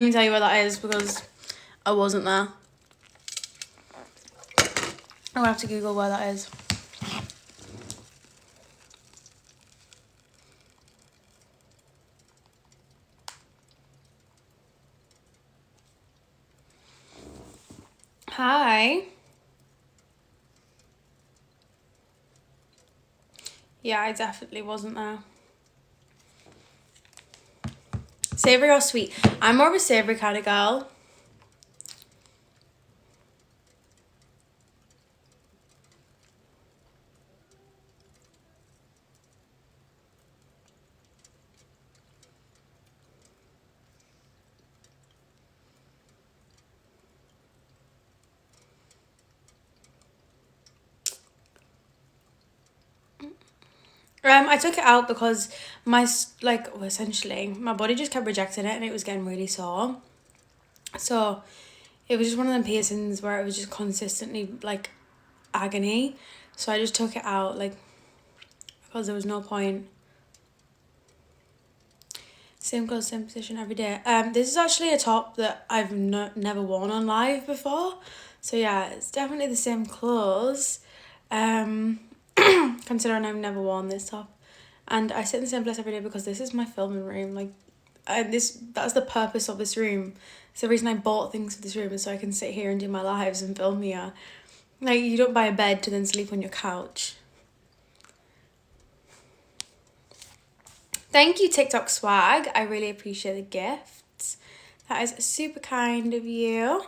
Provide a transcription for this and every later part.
Let me tell you where that is because I wasn't there. I'll have to Google where that is. Hi. Yeah, I definitely wasn't there. Savoury or sweet? I'm more of a savoury kind of girl. I took it out because essentially my body just kept rejecting it and it was getting really sore. So it was just one of them piercings where it was just consistently like agony. So I just took it out because there was no point. Same clothes, same position every day. This is actually a top that I've never worn on live before. So yeah, it's definitely the same clothes. Considering I've never worn this top. And I sit in the same place every day because this is my filming room. That's the purpose of this room. It's the reason I bought things for this room is so I can sit here and do my lives and film here. Like, you don't buy a bed to then sleep on your couch. Thank you, TikTok Swag. I really appreciate the gifts. That is super kind of you.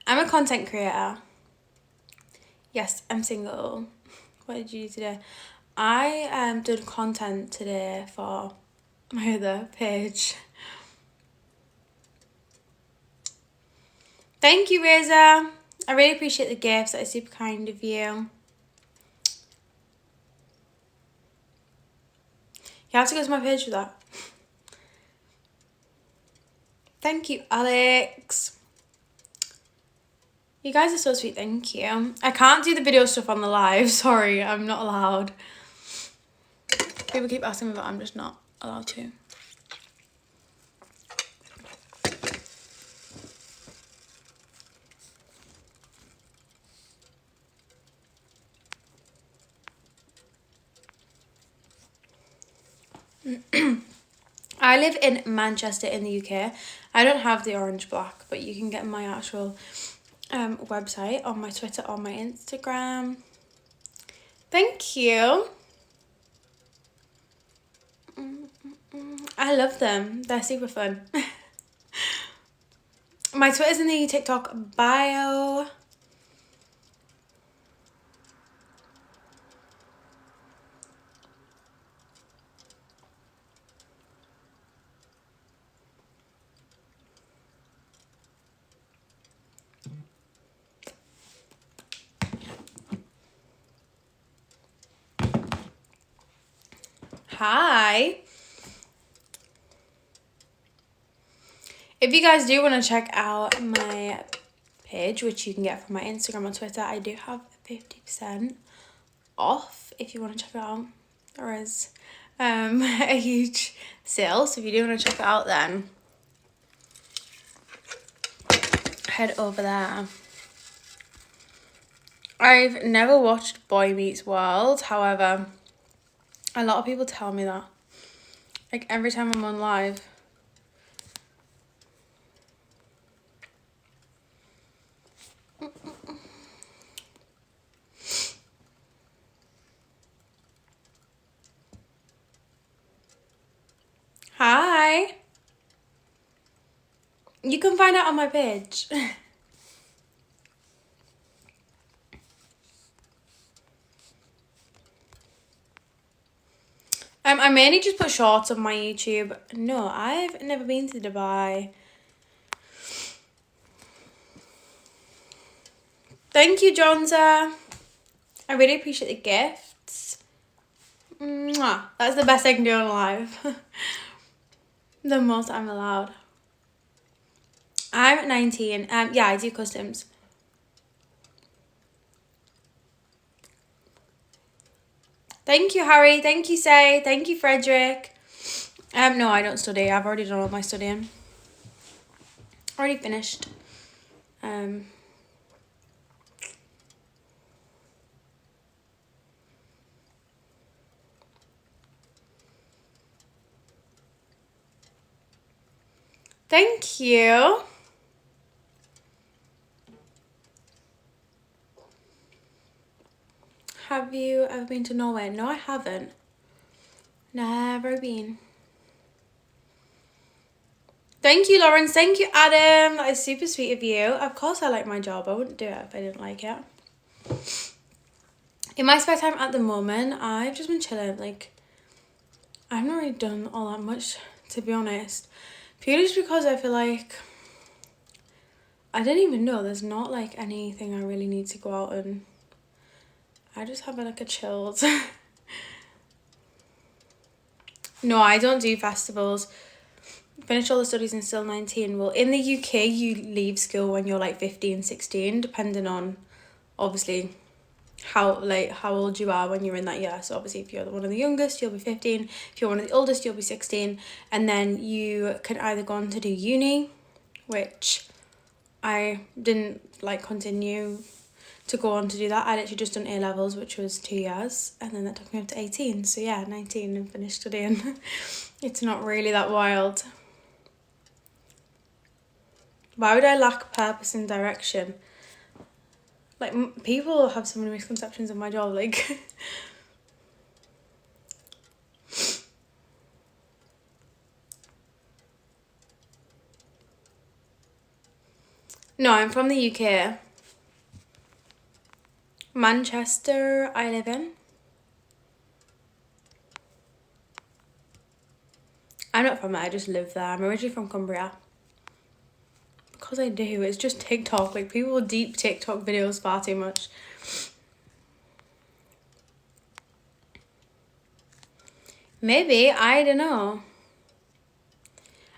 I'm a content creator. Yes, I'm single. What did you do today? I did content today for my other page. Thank you, Reza. I really appreciate the gifts. That is super kind of you. You have to go to my page for that. Thank you, Alex. You guys are so sweet, thank you. I can't do the video stuff on the live, sorry, I'm not allowed. People keep asking me, but I'm just not allowed to. I live in Manchester in the UK. I don't have the orange black, but you can get my actual website on my Twitter, on my Instagram. Thank you. I love them. They're super fun. My Twitter's in the TikTok bio. Hi. If you guys do want to check out my page, which you can get from my Instagram or Twitter, I do have 50% off if you want to check it out. There is a huge sale, so if you do want to check it out, then head over there. I've never watched Boy Meets World, however, a lot of people tell me that. Like, every time I'm on live. Hi. You can find out on my page. I mainly just put shorts on my YouTube. No, I've never been to Dubai. Thank you, Jonza. I really appreciate the gifts. Mwah. That's the best I can do on live. The most I'm allowed. I'm 19. Yeah, I do customs. Thank you, Harry. Thank you, Say. Thank you, Frederick. No, I don't study. I've already done all my studying. Already finished. Thank you. Have you ever been to Norway? No, I haven't. Never been. Thank you, Lawrence. Thank you, Adam. That is super sweet of you. Of course I like my job. I wouldn't do it if I didn't like it. In my spare time at the moment, I've just been chilling. Like, I've not really done all that much, to be honest. Purely just because I feel like I didn't even know there's not like anything I really need to go out and I just have like a chilled. No, I don't do festivals. Finished all the studies and still 19. Well, in the UK, you leave school when you're like 15, 16, depending on obviously how old you are when you're in that year. So obviously if you're one of the youngest, you'll be 15. If you're one of the oldest, you'll be 16. And then you can either go on to do uni, which I didn't like continue to go on to do that. I literally just done A-levels, which was 2 years, and then that took me up to 18. So yeah, 19 and finished studying. It's not really that wild. Why would I lack purpose and direction? Like, people have so many misconceptions of my job, like... No, I'm from the UK. Manchester, I live in. I'm not from there, I just live there. I'm originally from Cumbria. Because I do, it's just TikTok. Like, people deep TikTok videos far too much. Maybe, I don't know.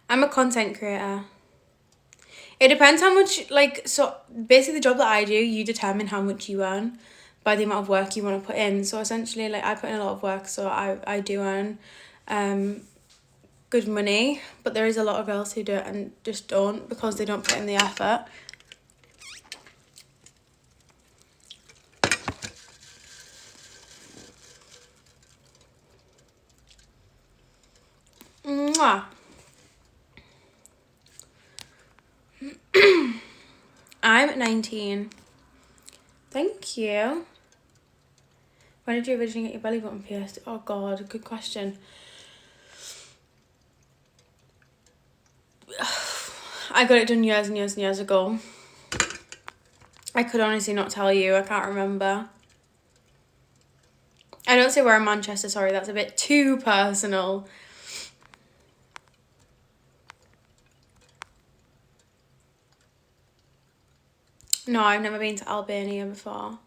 I'm a content creator. It depends how much, like, so basically the job that I do, you determine how much you earn by the amount of work you want to put in. So essentially, like, I put in a lot of work, so I do earn good money, but there is a lot of girls who do it and just don't because they don't put in the effort. Mwah. I'm 19. Thank you. When did you originally get your belly button pierced? Oh god, good question. I got it done years and years and years ago. I could honestly not tell you. I can't remember. I don't say where in Manchester, sorry, that's a bit too personal. No, I've never been to Albania before.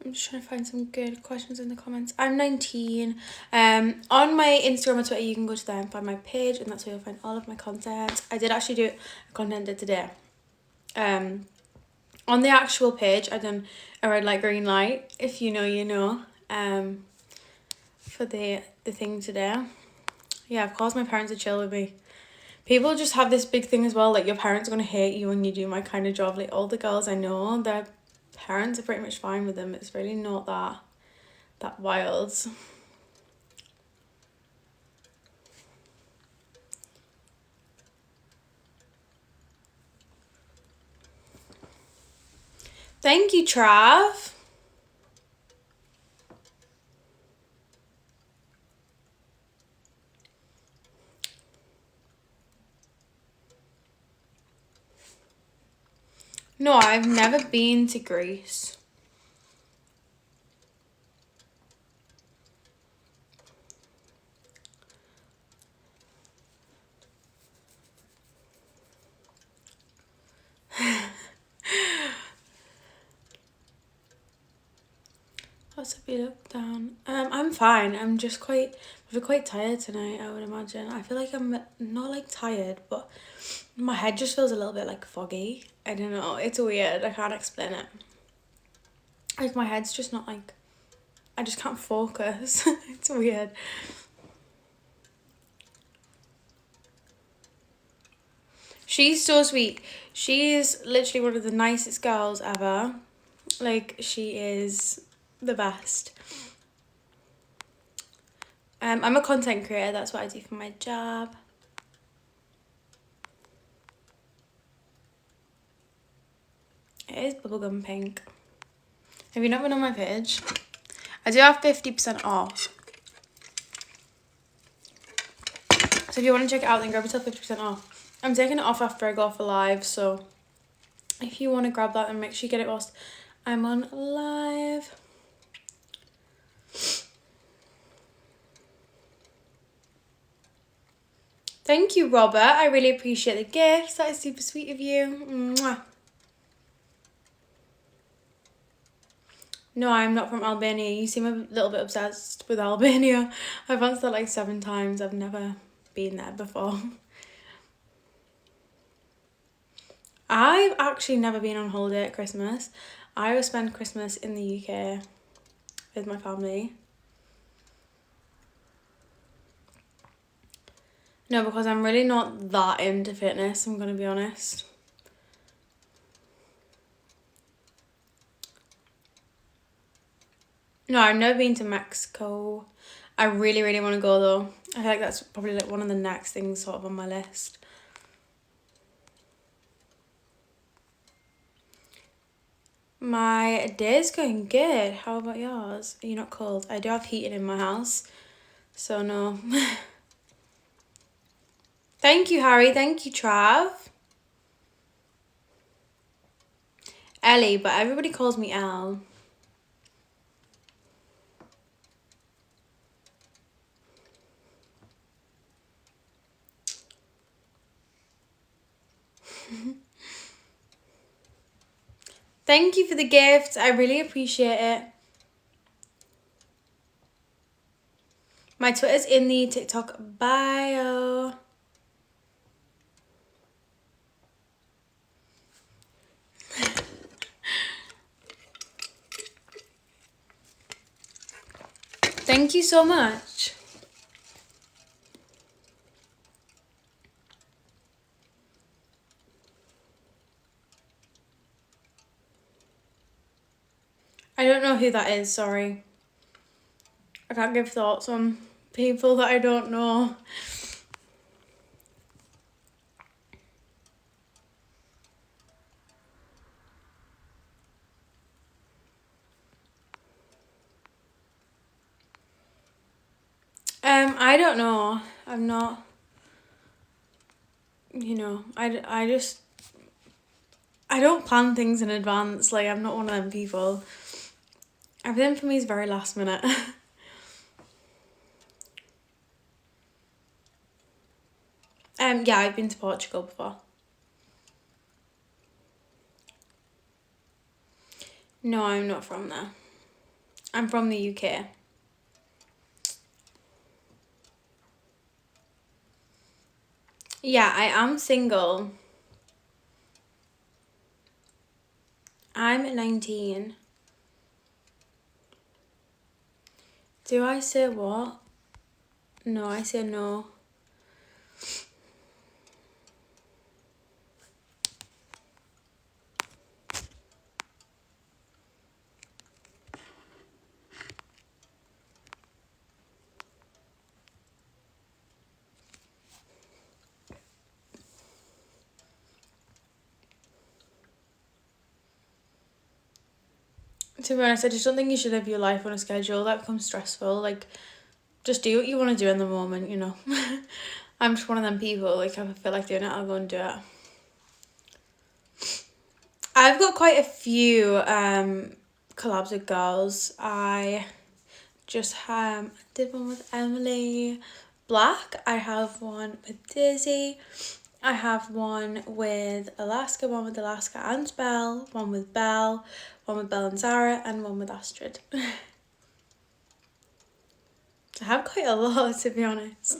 I'm just trying to find some good questions in the comments. I'm 19. On my Instagram or Twitter, you can go to there and find my page, and that's where you'll find all of my content. I did actually do a content today. On the actual page, I done a red light, green light. If you know, you know. For the thing today. Yeah, of course my parents are chill with me. People just have this big thing as well, like your parents are going to hate you when you do my kind of job. Like all the girls I know, their parents are pretty much fine with them. It's really not that wild. Thank you, Trav. No, I've never been to Greece. Let's have a look down. I'm fine. I'm just quite tired tonight, I would imagine. I feel like I'm not like tired, but my head just feels a little bit like foggy. I don't know. It's weird. I can't explain it. Like my head's just not like, I just can't focus. It's weird. She's so sweet. She's literally one of the nicest girls ever. Like, she is the best. I'm a content creator. That's what I do for my job. It is bubblegum pink. Have you not been on my page? I do have 50% off. So if you want to check it out, then grab yourself 50% off. I'm taking it off after I go for live, so if you want to grab that, then make sure you get it whilst I'm on live. Thank you, Robert. I really appreciate the gifts. That is super sweet of you. Mwah. No, I'm not from Albania. You seem a little bit obsessed with Albania. I've answered that like 7 times. I've never been there before. I've actually never been on holiday at Christmas. I always spend Christmas in the UK with my family. No, because I'm really not that into fitness, I'm going to be honest. No, I've never been to Mexico. I really, really want to go though. I feel like that's probably like one of the next things sort of on my list. My day's going good. How about yours? Are you not cold? I do have heating in my house, so no. Thank you, Harry. Thank you, Trav. Ellie, but everybody calls me Elle. Thank you for the gift. I really appreciate it. My Twitter's in the TikTok bio. Thank you so much. I don't know who that is, sorry. I can't give thoughts on people that I don't know. I don't know. I'm not, you know, I don't plan things in advance. Like, I'm not one of them people. Everything for me is very last minute. Yeah, I've been to Portugal before. No, I'm not from there. I'm from the UK. Yeah, I am single. I'm 19. Do I say what? No, I say no. To be honest, I just don't think you should live your life on a schedule. That becomes stressful. Like, just do what you want to do in the moment, you know. I'm just one of them people, like, if I feel like doing it, I'll go and do it. I've got quite a few collabs with girls. I just did one with Emily Black. I have one with Daisy. I have one with Alaska, one with Alaska and Belle, one with Belle and Zara, and one with Astrid. quite a lot, to be honest.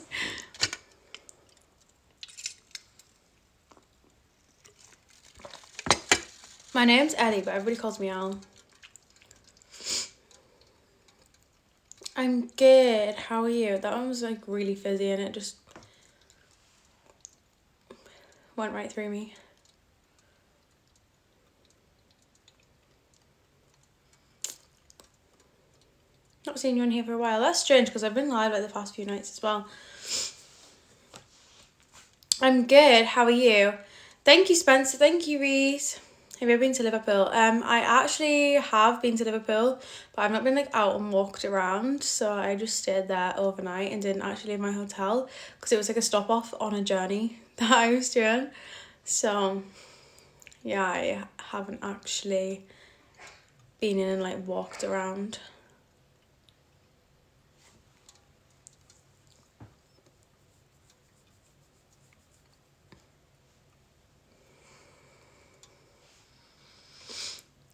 My name's Ellie, but everybody calls me Al. I'm good. How are you? That one was like really fizzy and it just went right through me. Not seen you on here for a while. That's strange because I've been live like the past few nights as well. I'm good. How are you? Thank you, Spencer. Thank you, Reese. Have you ever been to Liverpool? I actually have been to Liverpool, but I've not been like out and walked around. So I just stayed there overnight and didn't actually leave my hotel because it was like a stop off on a journey that I was doing. So yeah, I haven't actually been in and like walked around.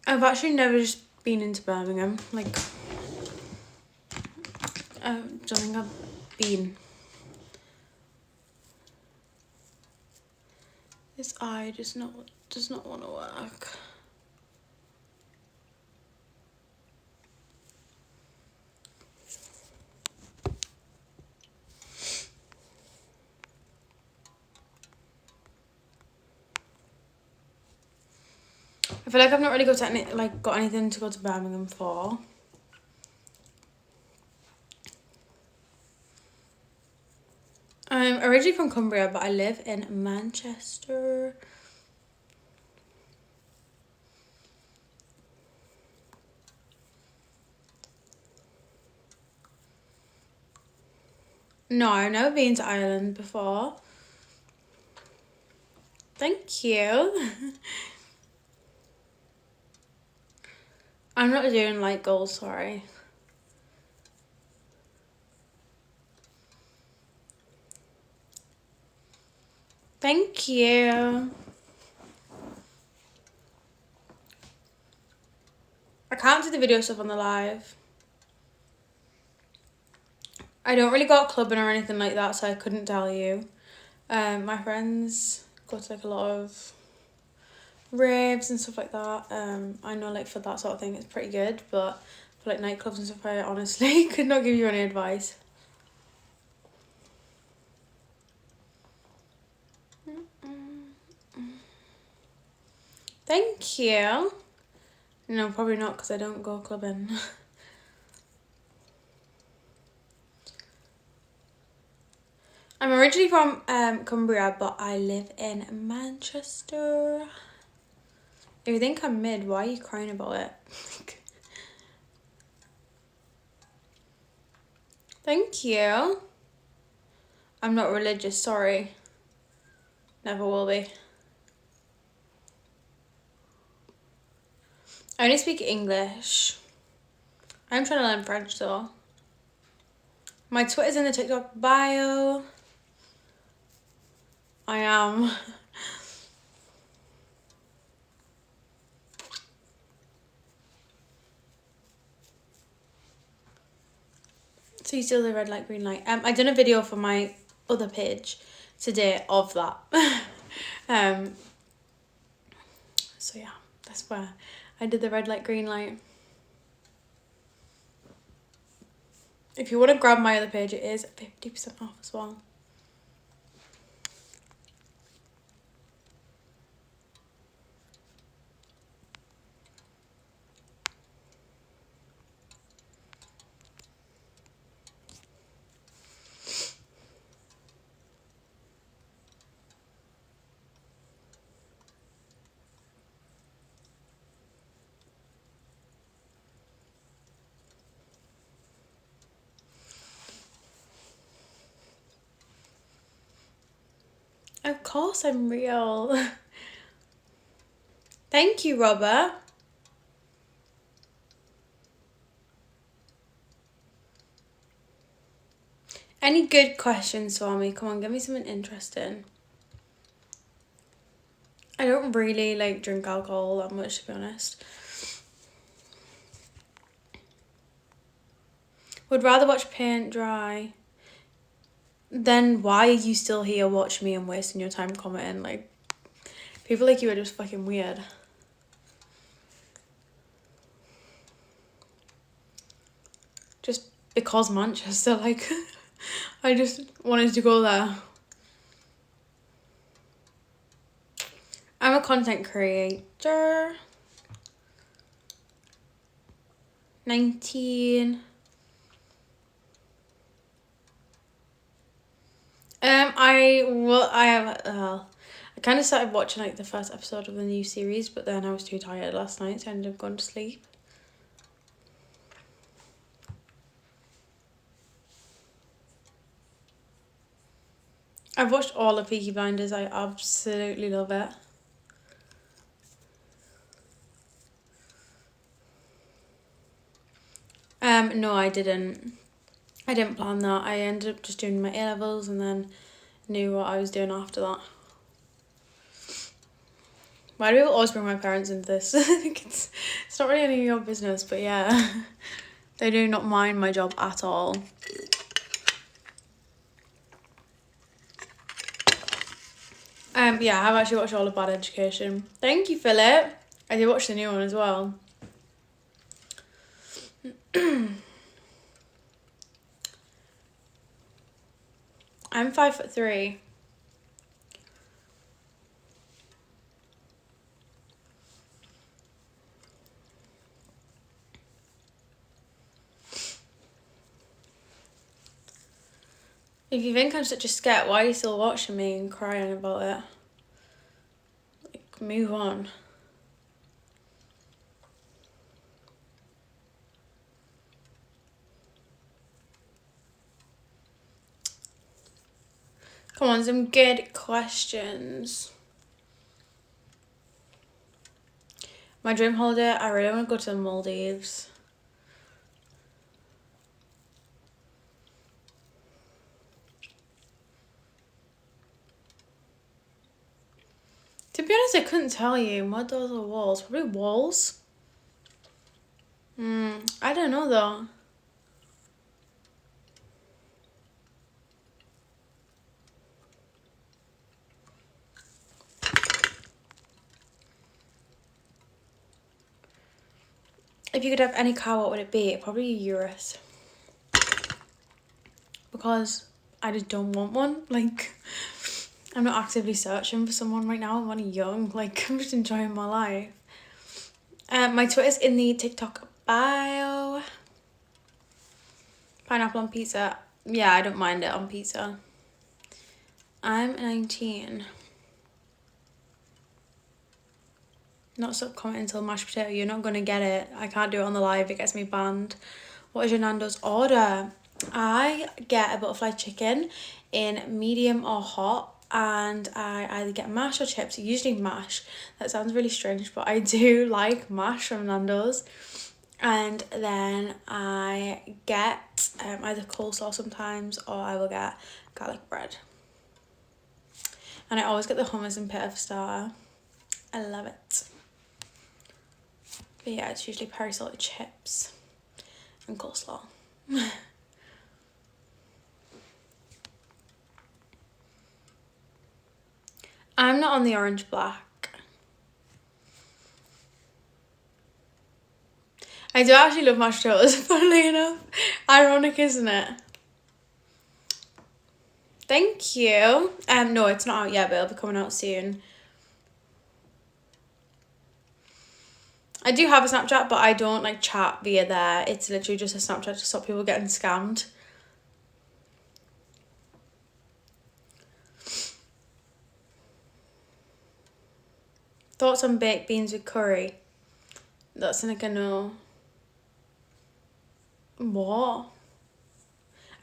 I've actually never just been into Birmingham. Like, I don't think I've been. This eye does not want to work. I feel like I've not really got anything to go to Birmingham for. I'm originally from Cumbria, but I live in Manchester. No, I've never been to Ireland before. Thank you. I'm not doing light gold, sorry. Thank you. I can't do the video stuff on the live. I don't really go out clubbing or anything like that, so I couldn't tell you. My friends go to like a lot of raves and stuff like that. I know like for that sort of thing it's pretty good, but for like nightclubs and stuff I honestly could not give you any advice. Thank you. No, probably not because I don't go clubbing. I'm originally from Cumbria, but I live in Manchester. If you think I'm mid, why are you crying about it? Thank you. I'm not religious, sorry. Never will be. I only speak English. I'm trying to learn French though. My Twitter's in the TikTok bio. I am. So you still the red light, green light. I done a video for my other page today of that. So yeah, that's where I did the red light, green light. If you want to grab my other page, it is 50% off as well. Of course I'm real. Thank you, Robert. Any good questions for me? Come on, give me something interesting. I don't really like drink alcohol that much, to be honest. Would rather watch paint dry. Then why are you still here watching me and wasting your time commenting? Like, people like you are just fucking weird. Just because Manchester, like, I just wanted to go there. I'm a content creator. 19. I kind of started watching like the first episode of the new series, but then I was too tired last night, so I ended up going to sleep. I've watched all of Peaky Blinders. I absolutely love it. No, I didn't. I didn't plan that. I ended up just doing my A-levels and then knew what I was doing after that. Why do people always bring my parents into this? I think it's not really any of your business, but yeah. They do not mind my job at all. Yeah, I've actually watched all of Bad Education. Thank you, Philip. I did watch the new one as well. I'm 5'3". If you think I'm such a scat, why are you still watching me and crying about it? Like, move on. Come on, some good questions. My dream holiday, I really want to go to the Maldives. To be honest, I couldn't tell you. What doors or walls? Probably walls. I don't know though. If you could have any car, what would it be? Probably a Urus. Because I just don't want one. Like, I'm not actively searching for someone right now. I'm only young. Like, I'm just enjoying my life. My Twitter's in the TikTok bio. Pineapple on pizza. Yeah, I don't mind it on pizza. I'm 19. Not stop commenting until mashed potato. You're not going to get it. I can't do it on the live. It gets me banned. What is your Nando's order? I get a butterfly chicken in medium or hot. And I either get mash or chips. Usually mash. That sounds really strange, but I do like mash from Nando's. And then I get either coleslaw sometimes, or I will get garlic bread. And I always get the hummus and pita for starter. I love it. But yeah, it's usually peri salted chips and coleslaw. I'm not on the orange black. I do actually love mashed potatoes, funnily enough. Ironic, isn't it? Thank you. No, it's not out yet, but it'll be coming out soon. I do have a Snapchat, but I don't like chat via there. It's literally just a Snapchat to stop people getting scammed. Thoughts on baked beans with curry? That's like a no. What?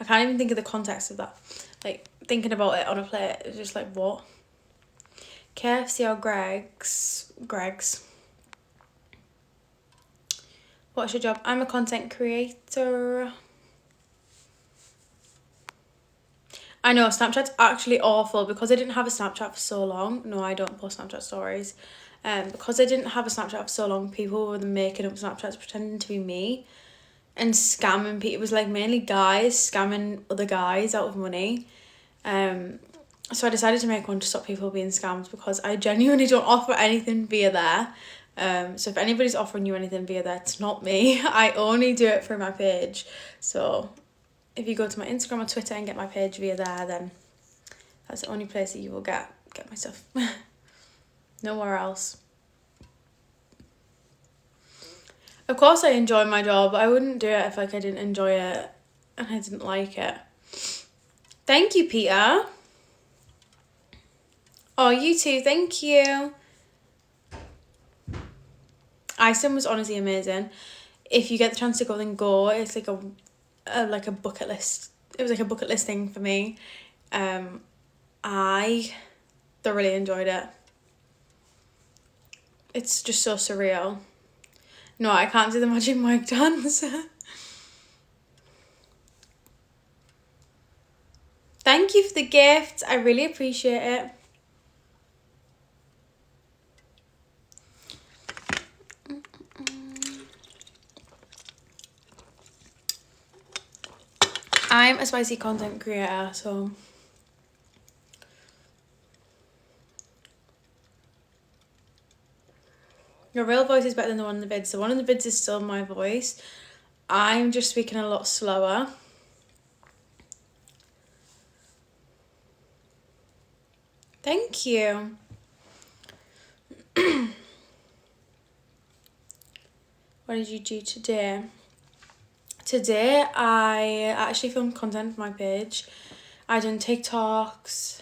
I can't even think of the context of that. Like, thinking about it on a plate, it's just like, what? KFC or Greg's? Greg's. What's your job? I'm a content creator. I know, Snapchat's actually awful because I didn't have a Snapchat for so long. No, I don't post Snapchat stories. Because I didn't have a Snapchat for so long, people were making up Snapchats pretending to be me. and scamming people. It was like mainly guys scamming other guys out of money. So I decided to make one to stop people being scammed, because I genuinely don't offer anything via there. So if anybody's offering you anything via there, it's not me. I only do it for my page. So if you go to my Instagram or Twitter and get my page via there, then that's the only place that you will get my stuff. Nowhere else. Of course I enjoy my job. I wouldn't do it if like I didn't enjoy it and I didn't like it. Thank you, Peter. Oh, you too. Thank you. Iceland was honestly amazing. If you get the chance to go, then go. It's like a bucket list. It was like a bucket list thing for me. I thoroughly enjoyed it. It's just so surreal. No, I can't do the Magic Mike dance. Thank you for the gift. I really appreciate it. I'm a spicy content creator, so your real voice is better than the one in the vids. The one in the vids is still my voice. I'm just speaking a lot slower. Thank you. What did you do today? Today I actually filmed content for my page. I done TikToks.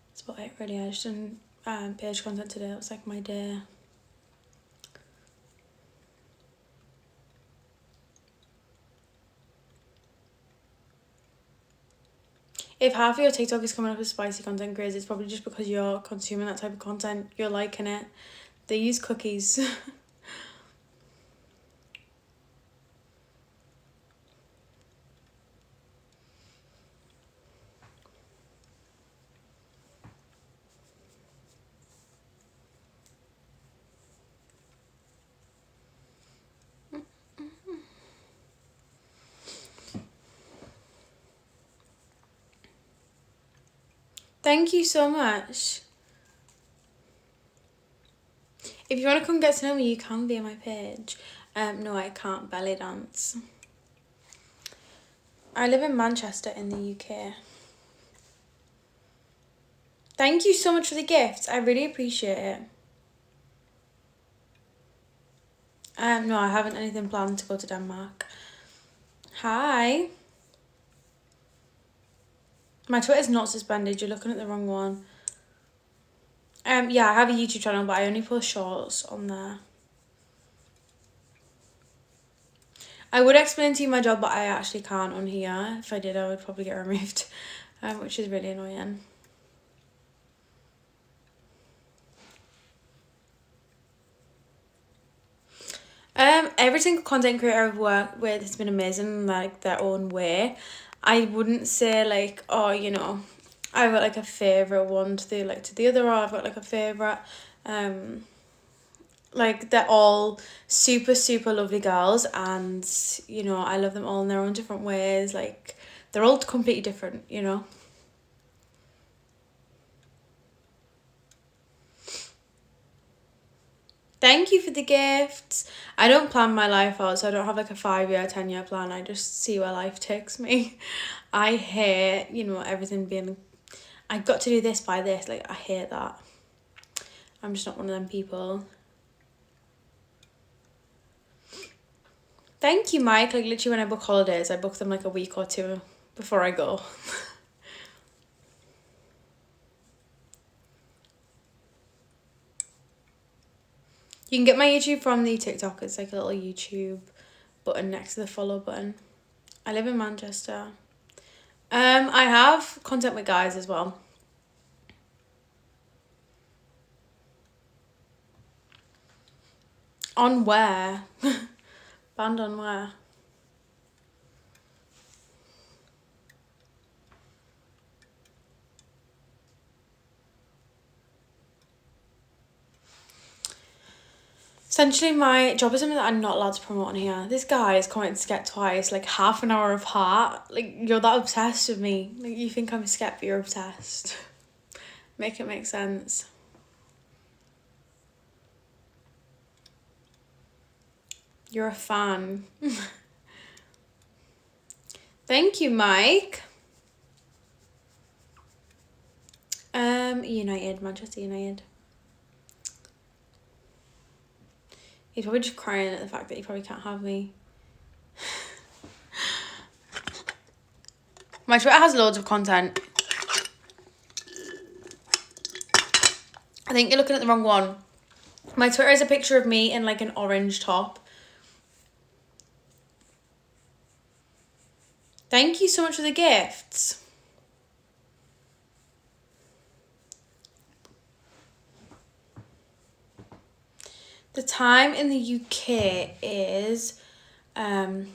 That's about it really. I just done page content today. It was like my day. If half of your TikTok is coming up as spicy content creators, it's probably just because you're consuming that type of content. You're liking it. They use cookies. Thank you so much. If you want to come get to know me, you can be on my page. No, I can't belly dance. I live in Manchester in the UK. Thank you so much for the gifts. I really appreciate it. No, I haven't anything planned to go to Denmark. Hi. My Twitter's not suspended. You're looking at the wrong one. Yeah, I have a YouTube channel, but I only post shorts on there. I would explain to you my job, but I actually can't on here. If I did, I would probably get removed, which is really annoying. Every single content creator I've worked with has been amazing, like their own way. I wouldn't say like, oh, you know, I've got like a favourite one to do like to the other, or I've got like a favourite. Like they're all super, super lovely girls, and you know, I love them all in their own different ways. Like they're all completely different, you know. Thank you for the gifts. I don't plan my life out, so I don't have like a 5-year, 10-year plan. I just see where life takes me. I hate, you know, everything being, I got to do this by this. Like, I hate that. I'm just not one of them people. Thank you, Mike. Like, literally when I book holidays, I book them like a week or two before I go. You can get my YouTube from the TikTok. It's like a little YouTube button next to the follow button. I live in Manchester. I have content with guys as well. On where? Banned on where? Essentially, my job is something that I'm not allowed to promote on here. This guy is commenting Skep twice, like half an hour apart. Like, you're that obsessed with me. Like, you think I'm a Skep, but you're obsessed. Make it make sense. You're a fan. Thank you, Mike. United, Manchester United. He's probably just crying at the fact that he probably can't have me. My Twitter has loads of content. I think you're looking at the wrong one. My Twitter is a picture of me in like an orange top. Thank you so much for the gifts. The time in the UK is 12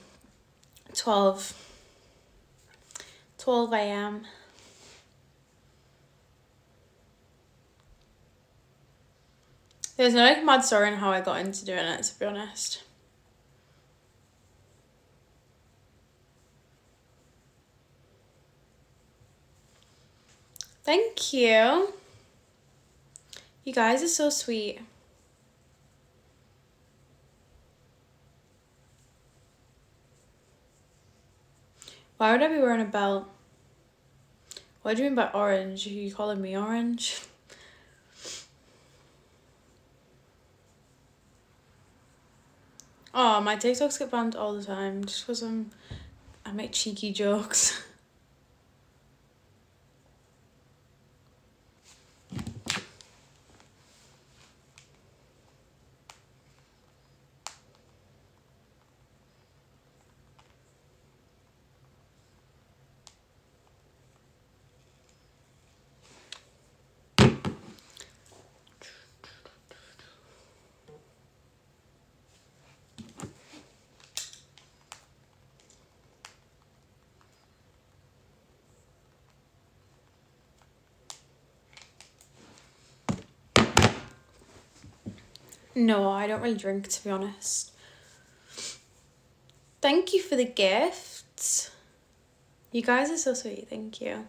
a.m. There's no like mad story on how I got into doing it, to be honest. Thank you. You guys are so sweet. Why would I be wearing a belt? What do you mean by orange? Are you calling me orange? Oh, my TikToks get banned all the time just because I make cheeky jokes. No, I don't really drink, to be honest. Thank you for the gifts. You guys are so sweet, thank you.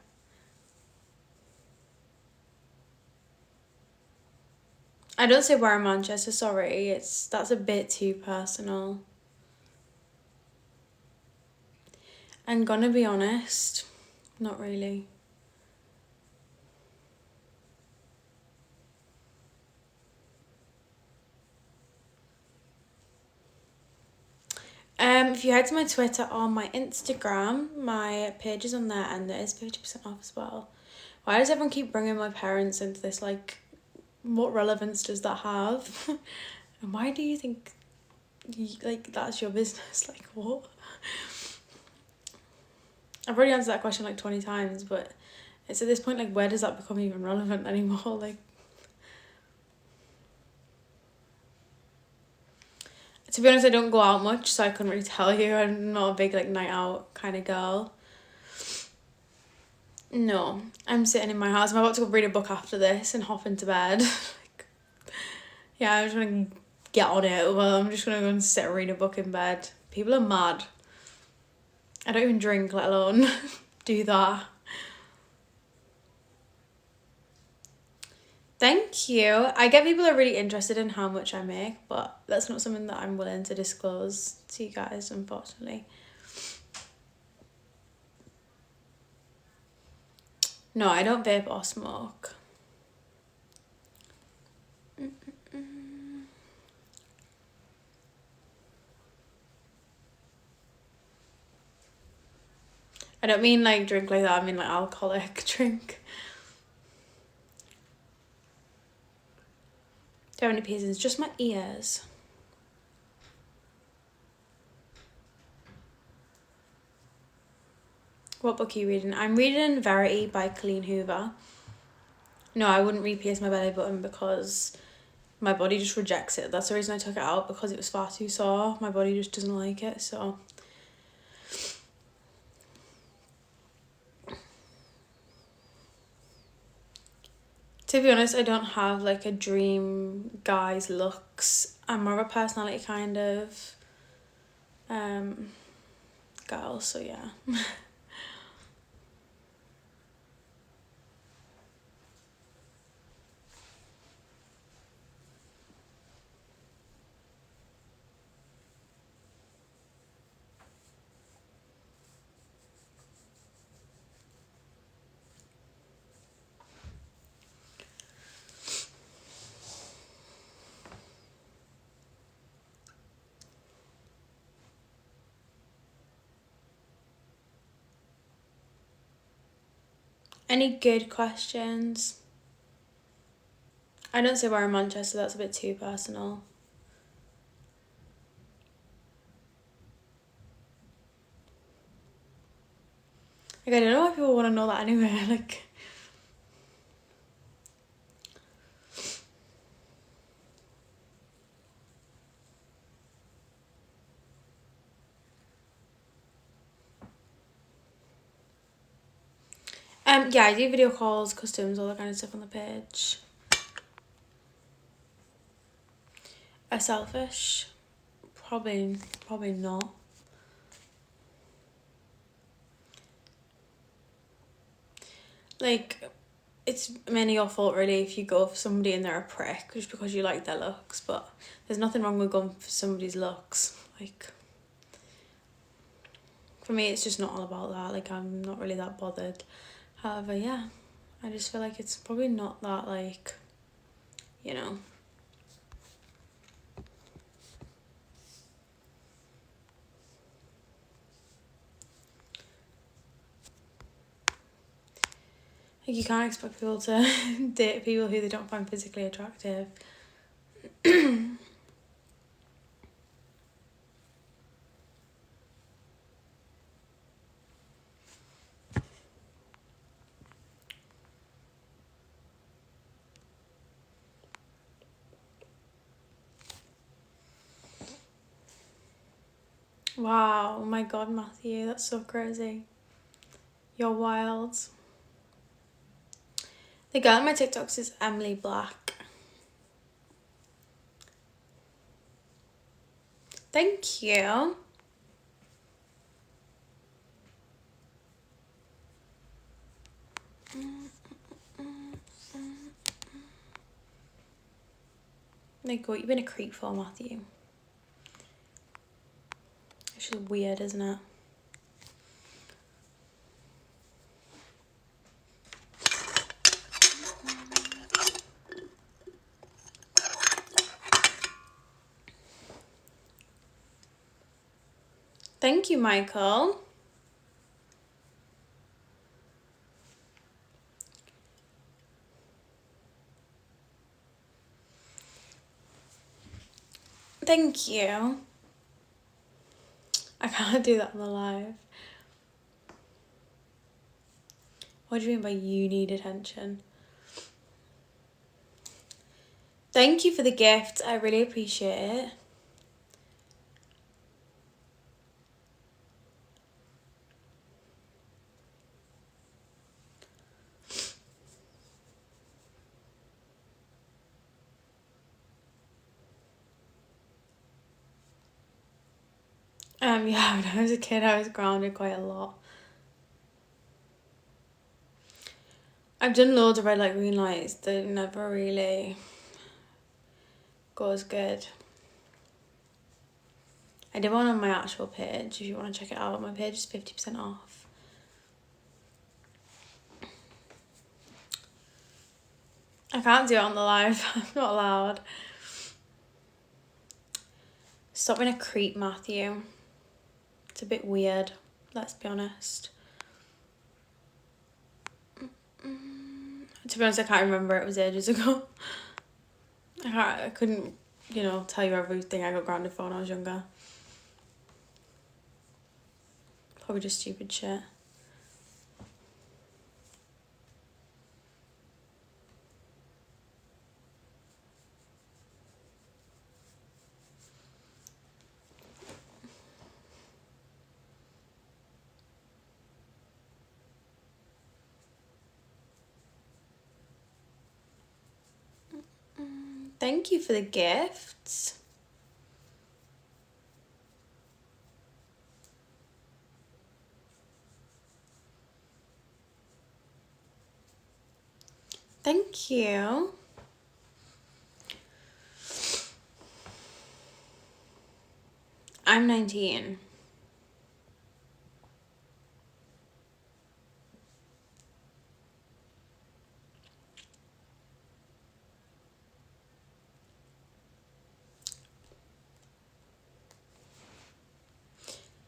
I don't say where in Manchester, sorry. That's a bit too personal. I'm gonna be honest, not really. If you head to my Twitter or my Instagram, my page is on there and there is 50% off as well. Why does everyone keep bringing my parents into this? Like, what relevance does that have? And why do you think, like, that's your business? Like, what? I've already answered that question like 20 times, but it's at this point, like, where does that become even relevant anymore? Like, to be honest, I don't go out much, so I couldn't really tell you. I'm not a big, like, night out kind of girl. No, I'm sitting in my house. I'm about to go read a book after this and hop into bed. Like, yeah, I'm just going to get on it. Well, I'm just going to go and sit and read a book in bed. People are mad. I don't even drink, let alone do that. Thank you. I get people are really interested in how much I make, but that's not something that I'm willing to disclose to you guys, unfortunately. No, I don't vape or smoke. I don't mean like drink like that, I mean like alcoholic drink. Do you have any piercings? Just my ears. What book are you reading? I'm reading Verity by Colleen Hoover. No, I wouldn't re-pierce my belly button because my body just rejects it. That's the reason I took it out, because it was far too sore. My body just doesn't like it, so. To be honest, I don't have like a dream guy's looks. I'm more of a personality kind of girl, so yeah. Any good questions? I don't say we're in Manchester, that's a bit too personal. Like, I don't know why people want to know that anyway. Like, yeah, I do video calls, customs, all that kind of stuff on the page. Selfish? Probably not. Like, it's mainly your fault really if you go for somebody and they're a prick just because you like their looks, but there's nothing wrong with going for somebody's looks. Like, for me it's just not all about that. Like, I'm not really that bothered. However, yeah, I just feel like it's probably not that, like, you know. Like, you can't expect people to date people who they don't find physically attractive. Wow, oh my god, Matthew, that's so crazy. You're wild. The girl on my TikToks is Emily Black. Thank you. Like, what you been a creep for, Matthew? It's just weird, isn't it? Thank you, Michael. Thank you. I can't do that on the live. What do you mean by you need attention? Thank you for the gift. I really appreciate it. Yeah, when I was a kid, I was grounded quite a lot. I've done loads of red light, green lights. They never really go as good. I did one on my actual page. If you want to check it out, my page is 50% off. I can't do it on the live. I'm not allowed. Stop being a creep, Matthew. It's a bit weird, let's be honest. To be honest, I can't remember. It was ages ago. I couldn't, tell you everything I got grounded for when I was younger. Probably just stupid shit. Thank you for the gifts. Thank you. I'm 19.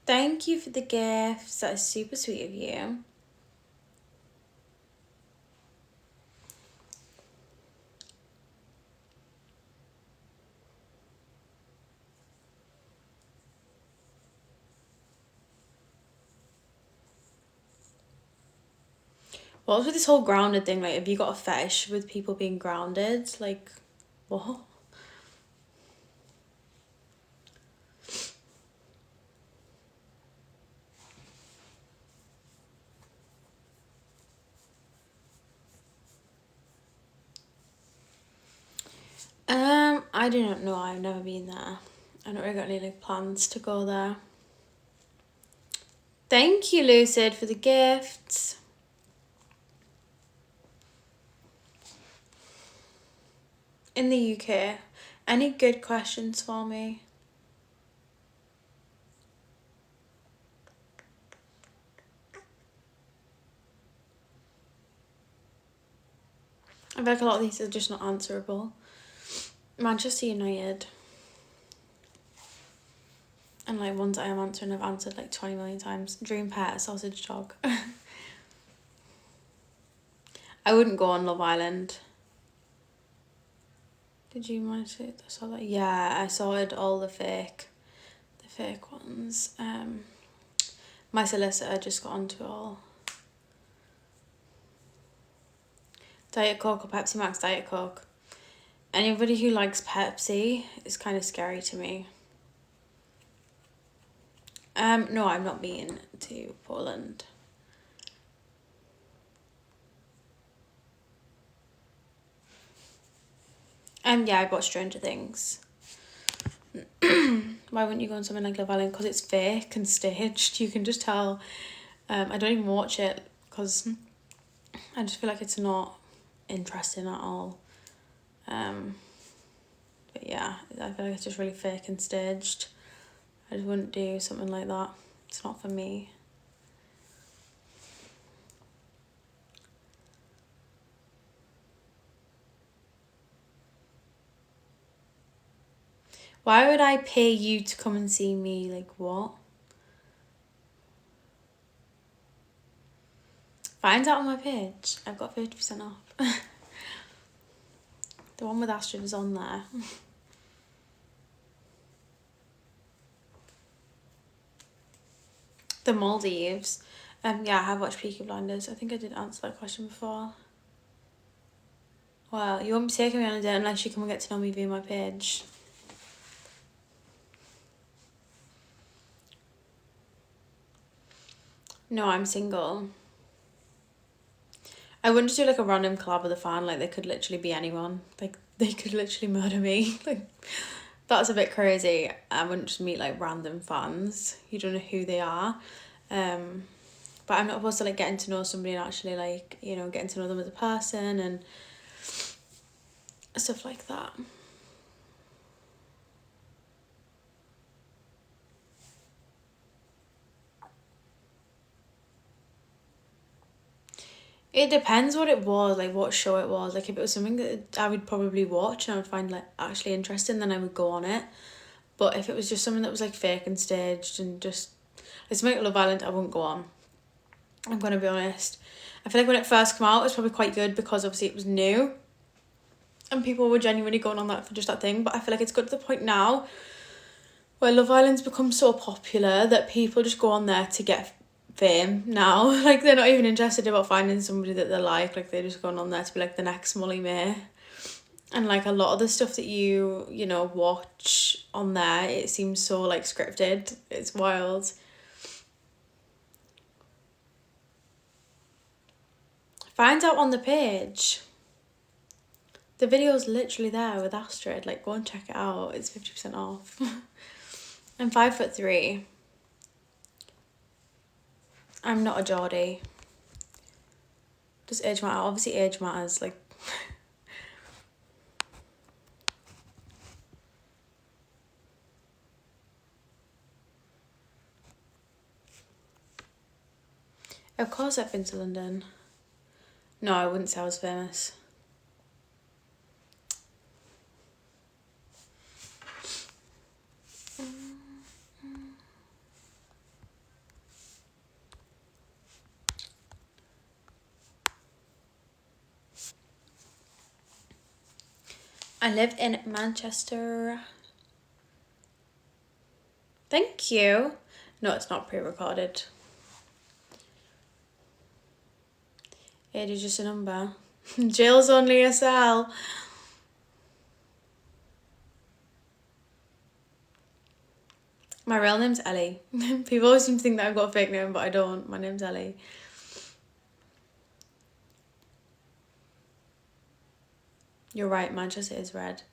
Thank you for the gifts. That is super sweet of you. What's with this whole grounded thing? Like, have you got a fetish with people being grounded? Like, what? I do not know. I've never been there. I don't really got any like plans to go there. Thank you, Lucid, for the gifts. In the UK, any good questions for me? I feel like a lot of these are just not answerable. Manchester United. And like ones I am answering, I've answered like 20 million times. Dream pet, sausage dog. I wouldn't go on Love Island. Did you manage to saw that? Yeah, I sorted all the fake ones. My solicitor just got onto it all. Diet Coke or Pepsi Max? Diet Coke. Anybody who likes Pepsi is kind of scary to me. No, I've not been to Poland. Yeah, I watched Stranger Things. Why wouldn't you go on something like Love Island? Because it's fake and staged. You can just tell. I don't even watch it because I just feel like it's not interesting at all. But yeah, I feel like it's just really fake and staged. I just wouldn't do something like that. It's not for me. Why would I pay you to come and see me? Like, what? Find out on my page. I've got 50% off. The one with Astrid is on there. The Maldives. Yeah, I have watched Peaky Blinders. I think I did answer that question before. Well, you won't be taking me on a date unless you come and get to know me via my page. No, I'm single. I wouldn't do like a random collab with a fan. Like, they could literally be anyone. Like, they could literally murder me. Like, that's a bit crazy. I wouldn't just meet like random fans. You don't know who they are. But I'm not opposed to like getting to know somebody and actually like, you know, getting to know them as a person and stuff like that. It depends what it was, like what show it was. Like if it was something that I would probably watch and I would find like actually interesting, then I would go on it. But if it was just something that was like fake and staged and just like something like Love Island, I wouldn't go on. I'm gonna be honest. I feel like when it first came out, it was probably quite good because obviously it was new and people were genuinely going on that for just that thing. But I feel like it's got to the point now where Love Island's become so popular that people just go on there to get fame now. Like, they're not even interested about finding somebody that they like they're just going on there to be like the next Molly May. And like a lot of the stuff that you know watch on there, it seems so like scripted. It's wild. Find out on the page. The video's literally there with Astrid. Like, go and check it out. It's 50% off. I'm 5'3". I'm not a Geordie. Does age matter? Obviously age matters. Like, Of course I've been to London. No, I wouldn't say I was famous. I live in Manchester. Thank you. No, it's not pre-recorded. Age is just a number. Jill's only a cell. My real name's Ellie. People always seem to think that I've got a fake name, but I don't. My name's Ellie. You're right, Manchester is red.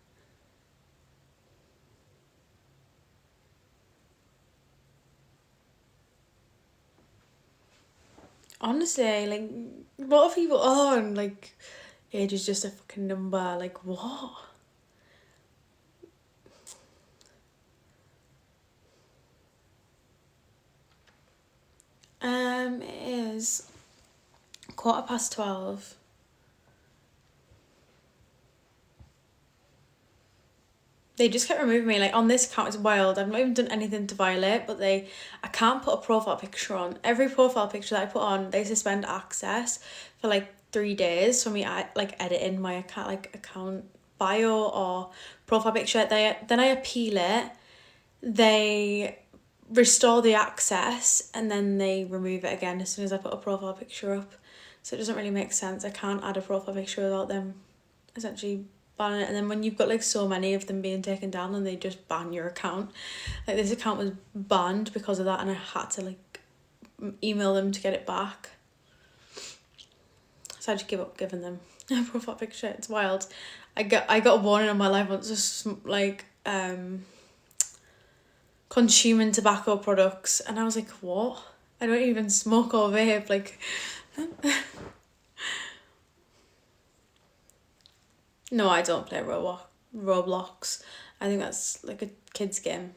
Honestly, like, what are people on? Like, age is just a fucking number. Like, what? It is 12:15. They just kept removing me. Like, on this account, it's wild. I've not even done anything to violate, but I can't put a profile picture on. Every profile picture that I put on, they suspend access for like 3 days for me, like, editing my account bio or profile picture. Then I appeal it. They restore the access and then they remove it again as soon as I put a profile picture up. So it doesn't really make sense. I can't add a profile picture without them essentially banning it. And then when you've got like so many of them being taken down, then they just ban your account. Like, this account was banned because of that, and I had to like email them to get it back. So I just give up giving them a profile picture. It's wild. I got a warning on my life once, just like consuming tobacco products, and I was like, what? I don't even smoke or vape. Like, no, I don't play Roblox. I think that's like a kid's game.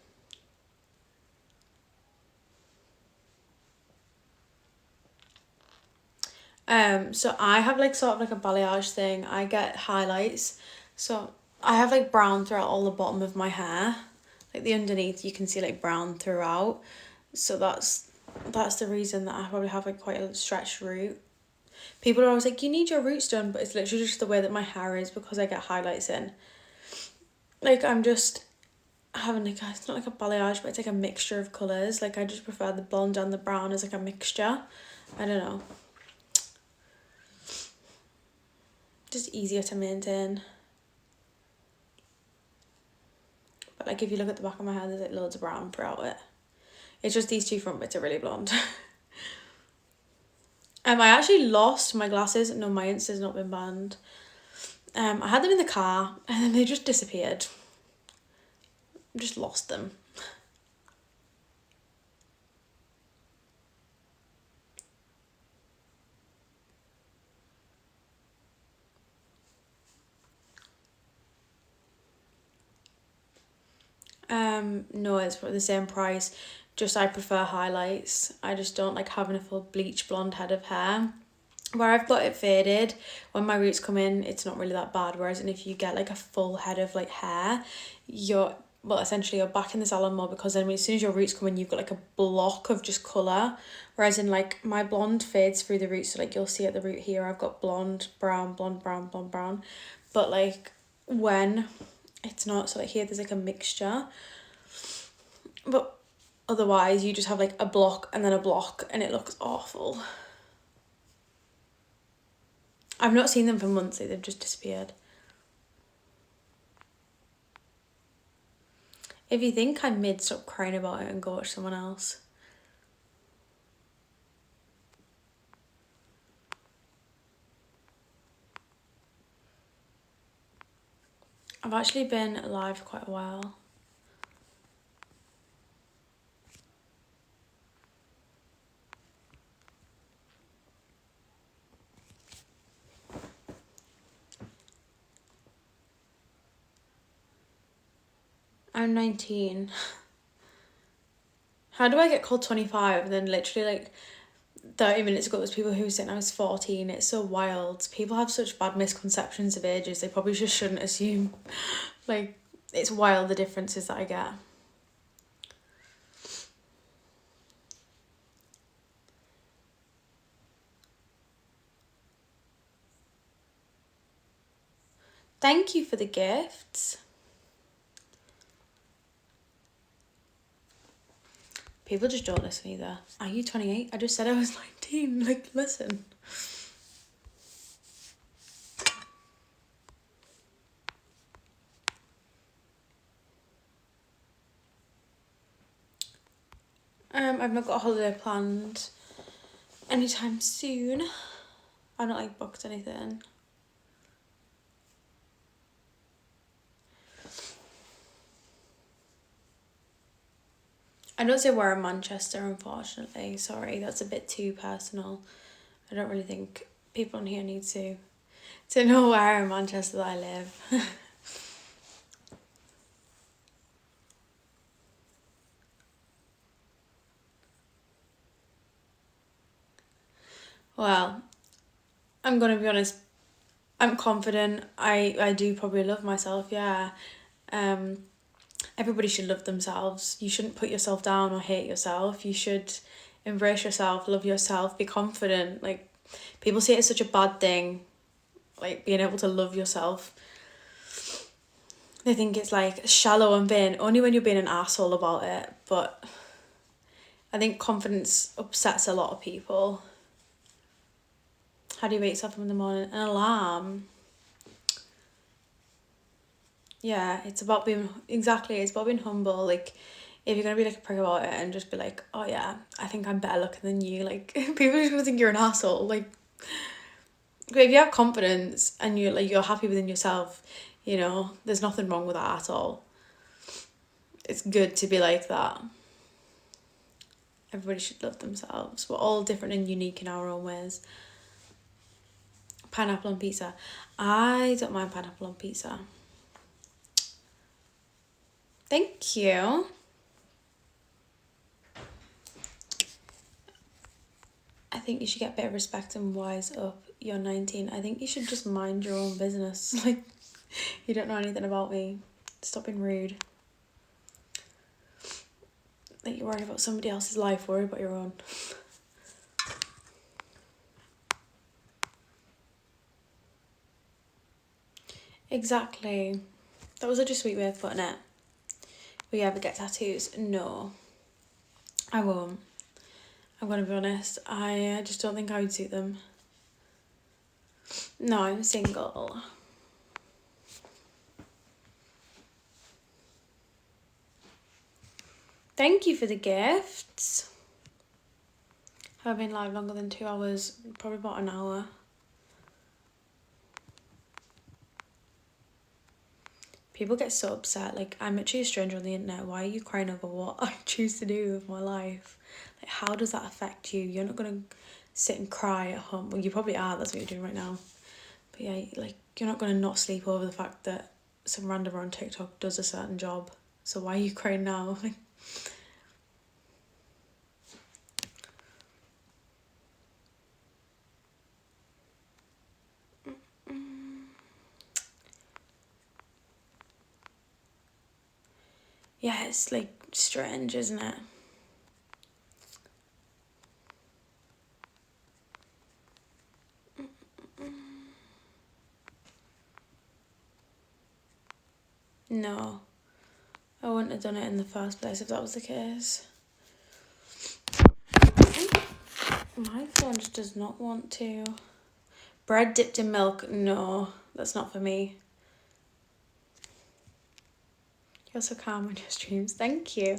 So I have like sort of like a balayage thing. I get highlights. So I have like brown throughout all the bottom of my hair. Like the underneath, you can see like brown throughout. So that's the reason that I probably have like quite a stretched root. People are always like, you need your roots done, but it's literally just the way that my hair is because I get highlights in. Like, I'm just having like it's not like a balayage, but it's like a mixture of colours. Like, I just prefer the blonde and the brown as like a mixture. I don't know. Just easier to maintain. But like, if you look at the back of my hair, there's like loads of brown throughout it. It's just these two front bits are really blonde. I actually lost my glasses. No, my Insta's not been banned. I had them in the car and then they just disappeared. Just lost them. No, it's for the same price. Just I prefer highlights. I just don't like having a full bleach blonde head of hair. Where I've got it faded, when my roots come in, it's not really that bad. Whereas, and if you get like a full head of like hair, essentially you're back in the salon more, because then as soon as your roots come in, you've got like a block of just colour. Whereas in like my blonde fades through the roots, so like you'll see at the root here, I've got blonde, brown, blonde, brown, blonde, brown. But like when it's not, so like here there's like a mixture. But otherwise you just have like a block and then a block and it looks awful. I've not seen them for months, they've just disappeared. If you think I'm mid, stop crying about it and go watch someone else. I've actually been live for quite a while. I'm 19. How do I get called 25 and then literally like 30 minutes ago, there's people who were saying I was 14. It's so wild. People have such bad misconceptions of ages. They probably just shouldn't assume. Like, it's wild the differences that I get. Thank you for the gifts. People just don't listen either. Are you 28? I just said I was 19. Like, listen. I've not got a holiday planned anytime soon. I've not like booked anything. I don't say where in Manchester, unfortunately. Sorry, that's a bit too personal. I don't really think people on here need to know where in Manchester that I live. Well, I'm gonna be honest. I'm confident. I do probably love myself. Yeah. Everybody should love themselves. You shouldn't put yourself down or hate yourself. You should embrace yourself, love yourself, be confident. Like, people say it's such a bad thing, like being able to love yourself. They think it's like shallow and vain, only when you're being an asshole about it. But I think confidence upsets a lot of people. How do you wake yourself up in the morning? An alarm. Yeah, it's about being, exactly, it's about being humble. Like, if you're gonna be like a prick about it and just be like, oh yeah, I think I'm better looking than you, like, people are just gonna think you're an asshole. Like, but if you have confidence and you're happy within yourself, you know, there's nothing wrong with that at all. It's good to be like that. Everybody should love themselves. We're all different and unique in our own ways. Pineapple on pizza. I don't mind pineapple on pizza. Thank you. I think you should get a bit of respect and wise up. You're 19. I think you should just mind your own business. Like, you don't know anything about me. Stop being rude. Like, you're worried about somebody else's life, worry about your own. Exactly. That was such a sweet way of putting it. Will you ever get tattoos? No. I won't. I'm gonna be honest. I just don't think I would suit them. No, I'm single. Thank you for the gifts. Have I been live longer than 2 hours? Probably about an hour. People get so upset. Like, I'm literally a stranger on the internet. Why are you crying over what I choose to do with my life? Like, how does that affect you? You're not gonna sit and cry at home. Well, you probably are. That's what you're doing right now. But yeah, like, you're not gonna not sleep over the fact that some randomer on TikTok does a certain job. So why are you crying now? Yeah, it's like strange, isn't it? No, I wouldn't have done it in the first place if that was the case. My phone just does not want to. Bread dipped in milk? No, that's not for me. You're so calm on your streams. Thank you.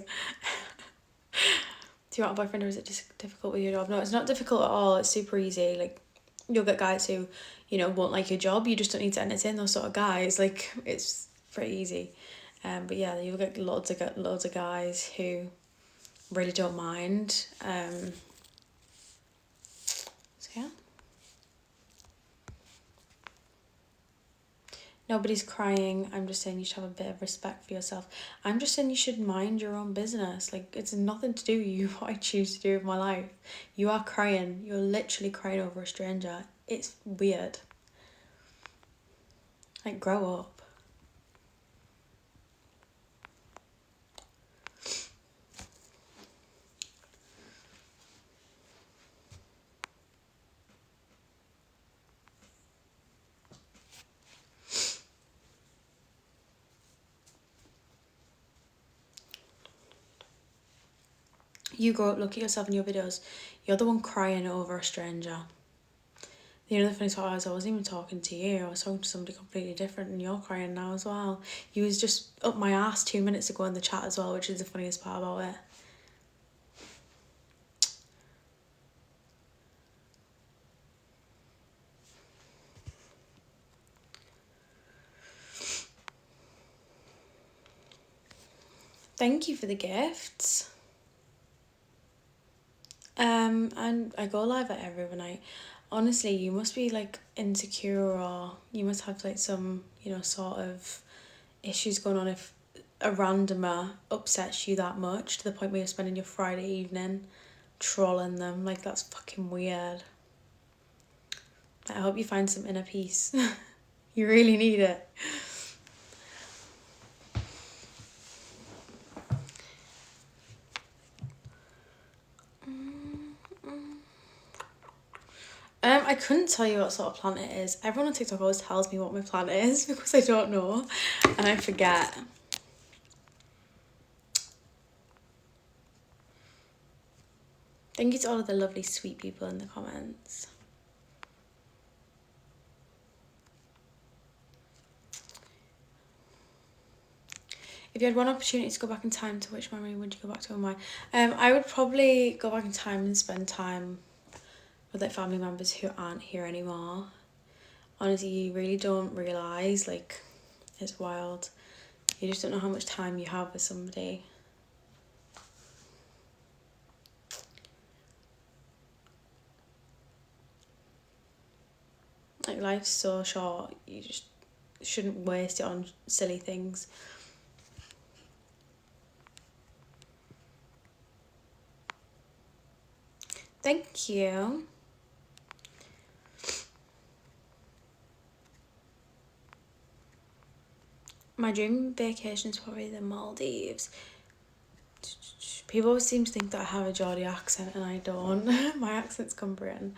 Do you want a boyfriend or is it just difficult with your job? No, it's not difficult at all. It's super easy. Like, you'll get guys who, you know, won't like your job. You just don't need to entertain those sort of guys. Like, it's pretty easy. But yeah, you'll get loads of guys who really don't mind. So yeah. Nobody's crying. I'm just saying you should have a bit of respect for yourself. I'm just saying you should mind your own business. Like, it's nothing to do with you, what I choose to do with my life. You are crying. You're literally crying over a stranger. It's weird. Like, grow up. You grow up, look at yourself in your videos. You're the one crying over a stranger. You know, the funny part is I wasn't even talking to you. I was talking to somebody completely different, and you're crying now as well. You was just up my ass 2 minutes ago in the chat as well, which is the funniest part about it. Thank you for the gifts. And I go live at every night. Honestly, you must be like insecure, or you must have like some, you know, sort of issues going on if a randomer upsets you that much to the point where you're spending your Friday evening trolling them. Like, that's fucking weird. I hope you find some inner peace. You really need it. I couldn't tell you what sort of plant it is. Everyone on TikTok always tells me what my plant is because I don't know and I forget. Thank you to all of the lovely sweet people in the comments. If you had one opportunity to go back in time, to which memory would you go back to and why? I would probably go back in time and spend time with like family members who aren't here anymore. Honestly, you really don't realise, like, it's wild. You just don't know how much time you have with somebody. Like, life's so short, you just shouldn't waste it on silly things. Thank you. My dream vacation is probably the Maldives. People always seem to think that I have a Geordie accent and I don't. My accent's Cumbrian.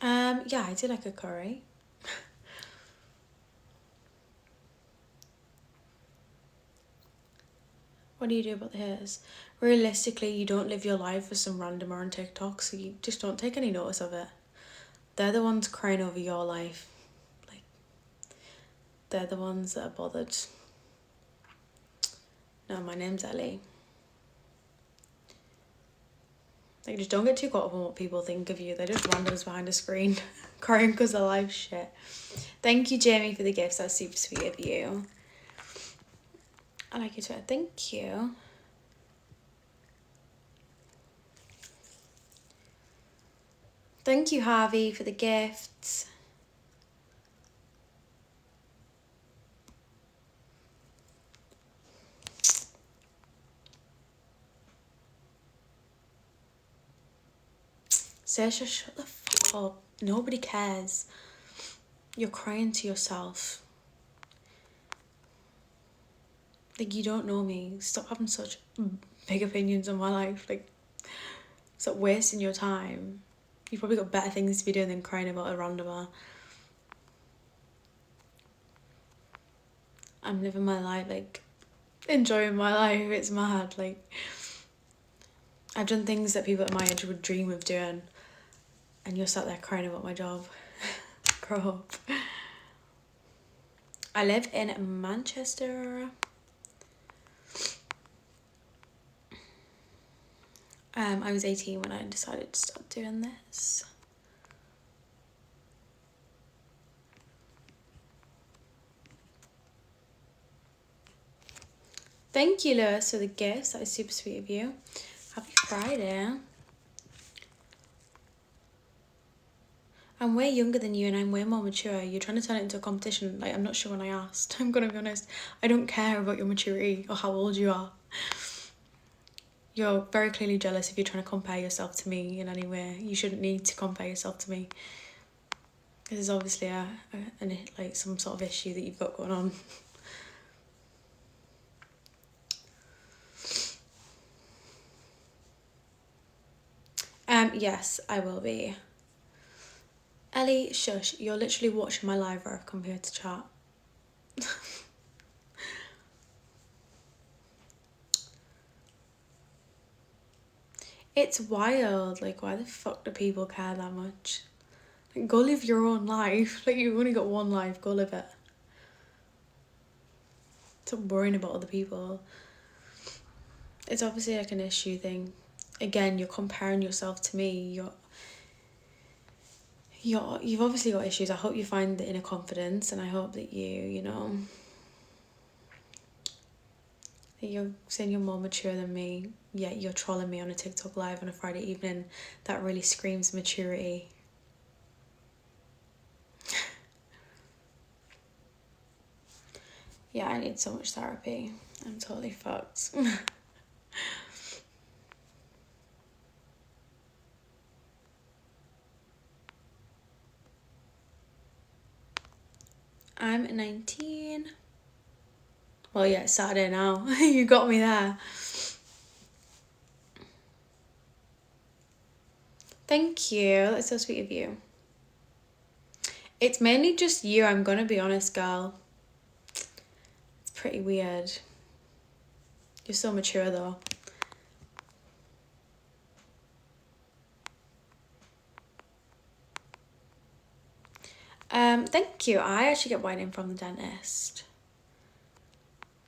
Yeah, I do like a curry. What do you do about the haters? Realistically, you don't live your life as some randomer on TikTok, so you just don't take any notice of it. They're the ones crying over your life. Like, they're the ones that are bothered. No, my name's Ellie. Like, just don't get too caught up on what people think of you. They're just randoms behind a screen crying because their life's shit. Thank you, Jamie, for the gifts. That's super sweet of you. I like your Twitter. Thank you. Thank you, Harvey, for the gifts. Saoirse, shut the fuck up. Nobody cares. You're crying to yourself. Like, you don't know me. Stop having such big opinions on my life. Like, stop wasting your time. You've probably got better things to be doing than crying about a randomer. I'm living my life, like, enjoying my life. It's mad. Like, I've done things that people at my age would dream of doing, and you're sat there crying about my job. Grow up. I live in Manchester. I was 18 when I decided to start doing this. Thank you, Lewis, for the gifts. That is super sweet of you. Happy Friday. I'm way younger than you and I'm way more mature. You're trying to turn it into a competition. Like, I'm not sure when I asked. I'm gonna be honest. I don't care about your maturity or how old you are. You're very clearly jealous if you're trying to compare yourself to me in any way. You shouldn't need to compare yourself to me. This is obviously like some sort of issue that you've got going on. Yes, I will be. Ellie, shush, you're literally watching my live where I've come here to chat. It's wild, like, why the fuck do people care that much? Like, go live your own life. Like, you've only got one life, go live it. Stop worrying about other people. It's obviously like an issue thing. Again, you're comparing yourself to me. You've obviously got issues. I hope you find the inner confidence, and I hope that that you're saying you're more mature than me, yet you're trolling me on a TikTok live on a Friday evening. That really screams maturity. Yeah, I need so much therapy. I'm totally fucked. I'm 19. Well, yeah, it's Saturday now. You got me there. Thank you. That's so sweet of you. It's mainly just you, I'm gonna be honest, girl. It's pretty weird. You're so mature, though. Thank you. I actually get whitening from the dentist.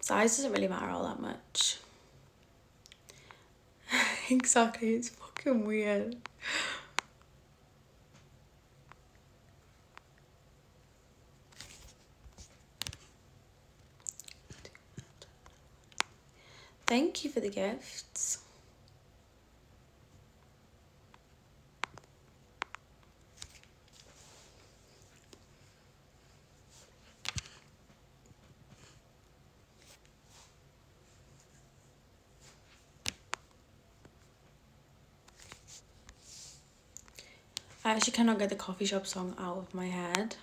Size doesn't really matter all that much. Exactly, it's fucking weird. Thank you for the gifts. I actually cannot get the coffee shop song out of my head.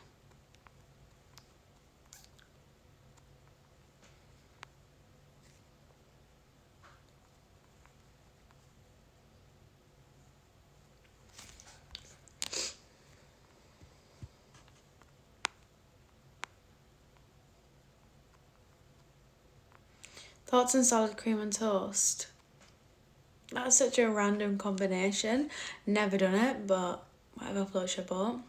Thoughts on salad, cream and toast? That's such a random combination. Never done it, but whatever floats your boat.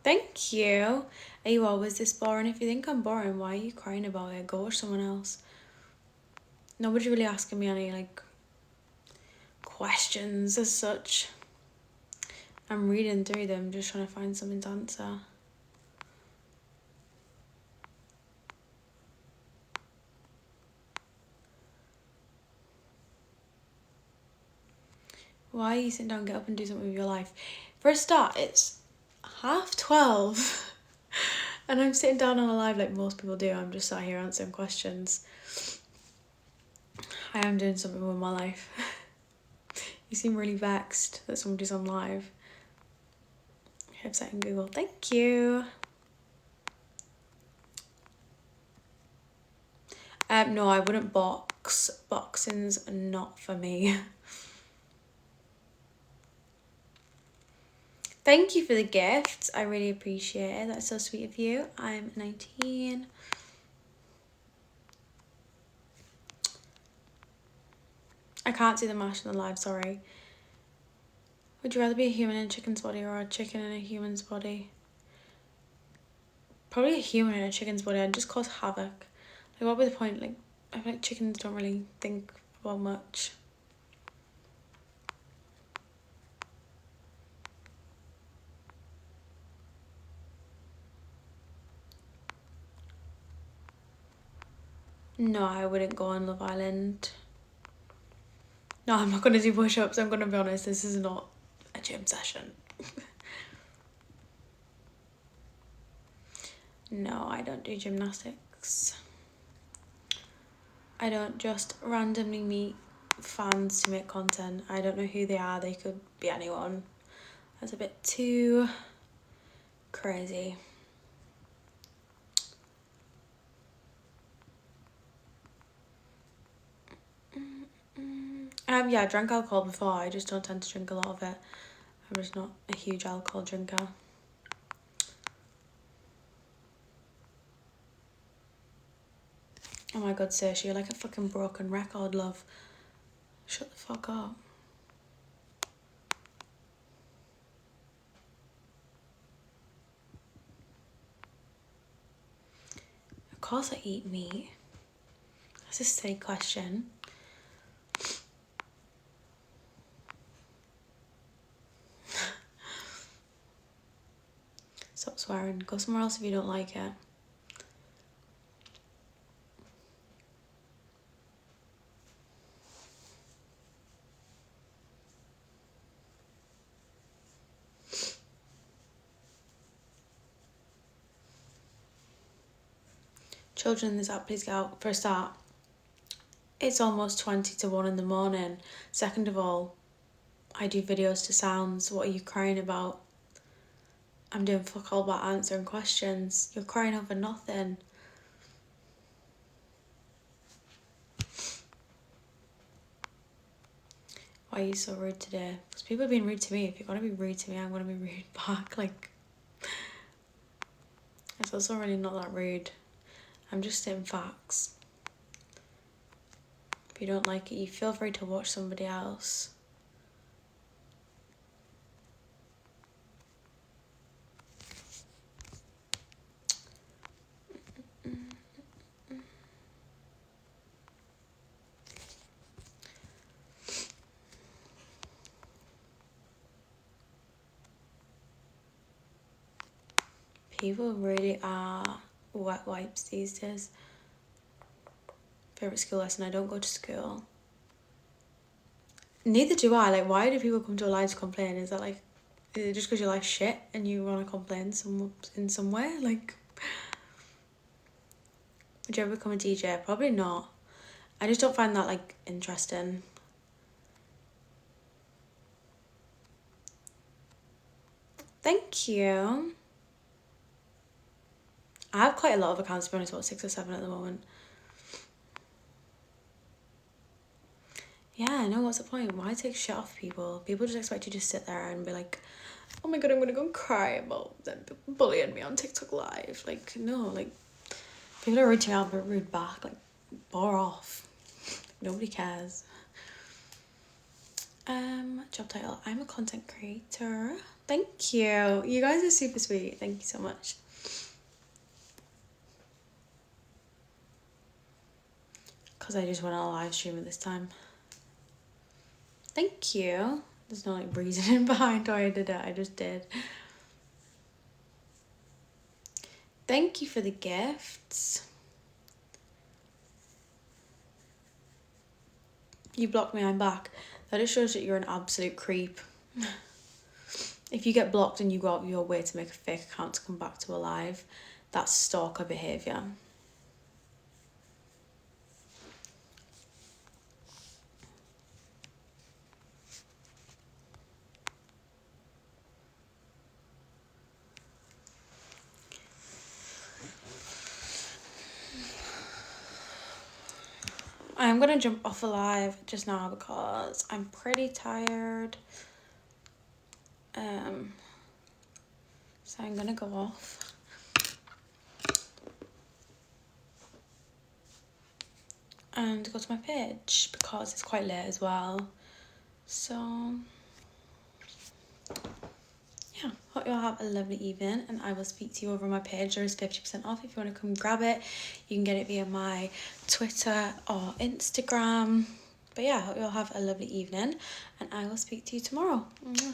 Thank you. Are you always this boring? If you think I'm boring, why are you crying about it? Go watch someone else. Nobody's really asking me any, like, questions as such. I'm reading through them, just trying to find something to answer. Why are you sitting down, get up and do something with your life? For a start, it's 12:30 and I'm sitting down on a live like most people do. I'm just sat here answering questions. I am doing something with my life. You seem really vexed that somebody's on live. Website in Google. Thank you. No, I wouldn't box. Boxing's not for me. Thank you for the gifts. I really appreciate it. That's so sweet of you. I'm 19. I can't see the mash in the live, sorry. Would you rather be a human in a chicken's body or a chicken in a human's body? Probably a human in a chicken's body. I'd just cause havoc. Like, what would be the point? Like, I feel like chickens don't really think about much. No, I wouldn't go on Love Island. No, I'm not going to do push-ups. I'm going to be honest. This is not a gym session. No, I don't do gymnastics. I don't just randomly meet fans to make content. I don't know who they are. They could be anyone. That's a bit too crazy. Yeah, I drank alcohol before. I just don't tend to drink a lot of it. I'm just not a huge alcohol drinker. Oh my god, Saoirse, you're like a fucking broken record, love. Shut the fuck up. Of course I eat meat. That's a silly question. Stop swearing. Go somewhere else if you don't like it. Children in this app, please get out. For a start, it's almost 20 to 1 in the morning. Second of all, I do videos to sounds. What are you crying about? I'm doing fuck all about answering questions. You're crying over nothing. Why are you so rude today? Because people are being rude to me. If you're going to be rude to me, I'm going to be rude back. Like, it's also really not that rude. I'm just stating facts. If you don't like it, you feel free to watch somebody else. People really are wet wipes these days. Favourite school lesson, I don't go to school. Neither do I. Like, why do people come to a live to complain? Is that like, is it just because your life's shit and you want to complain in somewhere? Like, would you ever become a DJ? Probably not. I just don't find that like interesting. Thank you. I have quite a lot of accounts, to be honest, about 6 or 7 at the moment. Yeah, I know, what's the point? Why take shit off people? People just expect you to sit there and be like, oh my god, I'm gonna go and cry about them bullying me on TikTok Live. Like, no, like, people are rude to me, I'll be rude back. Like, bore off. Nobody cares. Job title, I'm a content creator. Thank you. You guys are super sweet. Thank you so much. Because I just went on a live stream at this time. Thank you. There's no like reasoning behind why I did it. I just did. Thank you for the gifts. You blocked me, I'm back. That just shows that you're an absolute creep. If you get blocked and you go out of your way to make a fake account to come back to a live, that's stalker behaviour. I'm gonna jump off a live just now because I'm pretty tired. So I'm gonna go off. And go to my page because it's quite late as well. So yeah, hope you all have a lovely evening, and I will speak to you over on my page. There is 50% off if you want to come grab it. You can get it via my Twitter or Instagram. But yeah, I hope you all have a lovely evening, and I will speak to you tomorrow. Mwah.